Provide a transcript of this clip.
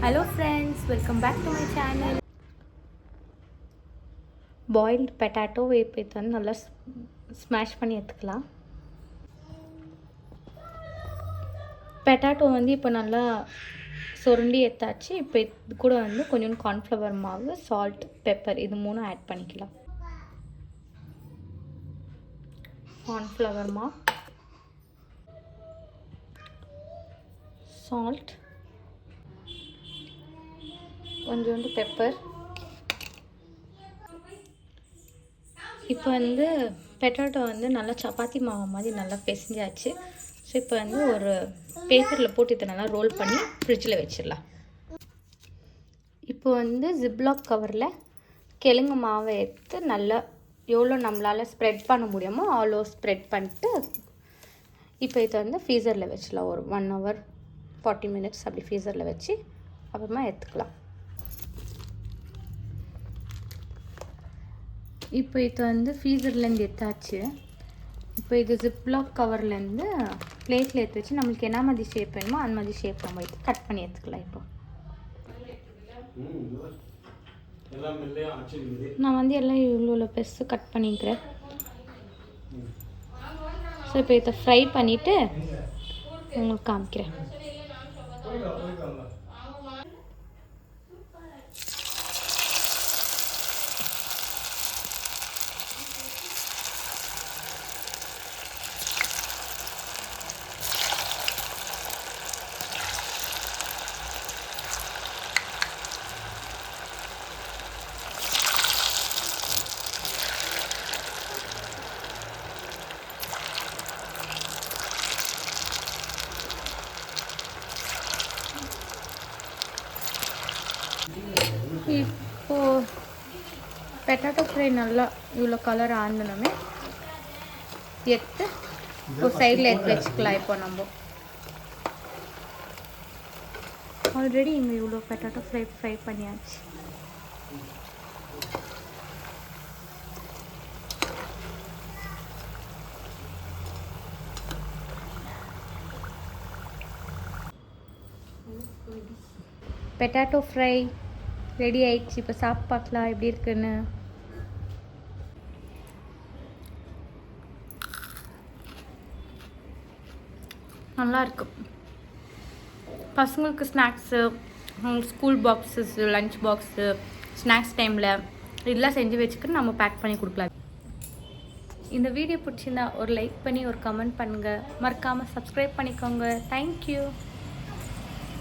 Hello friends, welcome back to my channel. Boiled potato இப்போ இது வந்து நல்லா ஸ்மாஷ் பண்ணி எடுத்துக்கலாம். பொட்டேட்டோ வந்து இப்போ நல்லா சுருண்டி எடுத்தாச்சு. இப்போ இது கூட வந்து கொஞ்சம் கார்ன்ஃப்ளவர் மாவு, சால்ட், பெப்பர் இது மூணும் ஆட் பண்ணிக்கலாம். கார்ன்ஃப்ளவர் மாவு, சால்ட், கொஞ்சோண்டு பெப்பர். இப்போ வந்து பொட்டேட்டோ வந்து நல்லா சப்பாத்தி மாவு மாதிரி நல்லா பிசைஞ்சாச்சு. ஸோ இப்போ வந்து ஒரு பேப்பரில் போட்டு இதை நல்லா ரோல் பண்ணி ஃப்ரிட்ஜில் வச்சிடலாம். இப்போ வந்து ஜிப்லாக் கவரில் கிழங்கு மாவை எடுத்து நல்லா எவ்வளோ நம்மளால் ஸ்ப்ரெட் பண்ண முடியுமோ அவ்வளோ ஸ்ப்ரெட் பண்ணிட்டு இப்போ இதை வந்து ஃப்ரீசரில் வச்சிடலாம். ஒரு 1 hour 40 minutes அப்படி ஃப்ரீசரில் வச்சு அப்புறமா எடுத்துக்கலாம். இப்போ இது வந்து ஃப்ரீசர்லேருந்து எடுத்தாச்சு. இப்போ இது ஜிப்லாக் கவர்லேருந்து பிளேட்டில் எடுத்து வச்சு நம்மளுக்கு என்ன மாதிரி ஷேப் வேணுமோ அந்த மாதிரி ஷேப் நம்ம எடுத்து கட் பண்ணி எடுத்துக்கலாம். இப்போ நான் வந்து எல்லாம் இவ்வளோ பெருசு கட் பண்ணிக்கிறேன். ஸோ இப்போ இதை ஃப்ரை பண்ணிவிட்டு உங்களுக்கு காமிக்கிறேன். இப்போது பொட்டேட்டோ ஃப்ரை நல்லா இவ்வளோ கலர் ஆனதுமே எடுத்து ஒரு சைடில் எடுத்து வச்சுக்கலாம். இப்போ நம்ம ஆல்ரெடி இங்கே இவ்வளோ பொட்டேட்டோ ஃப்ரை பண்ணியாச்சு. பொட்டேட்டோ ஃப்ரை ரெடி ஆயிடுச்சு. இப்போ சாப்பிட்டு பார்க்கலாம் எப்படி இருக்குன்னு. நல்லாயிருக்கு. பசங்களுக்கு snacks, school boxes, lunch box, snacks டைமில் இதெல்லாம் செஞ்சு வச்சுக்கிட்டு நம்ம பேக் பண்ணி கொடுக்கலாம். இந்த வீடியோ பிடிச்சிருந்தா ஒரு லைக் பண்ணி ஒரு கமெண்ட் பண்ணுங்கள். மறக்காமல் சப்ஸ்கிரைப் பண்ணிக்கோங்க. தேங்க்யூ.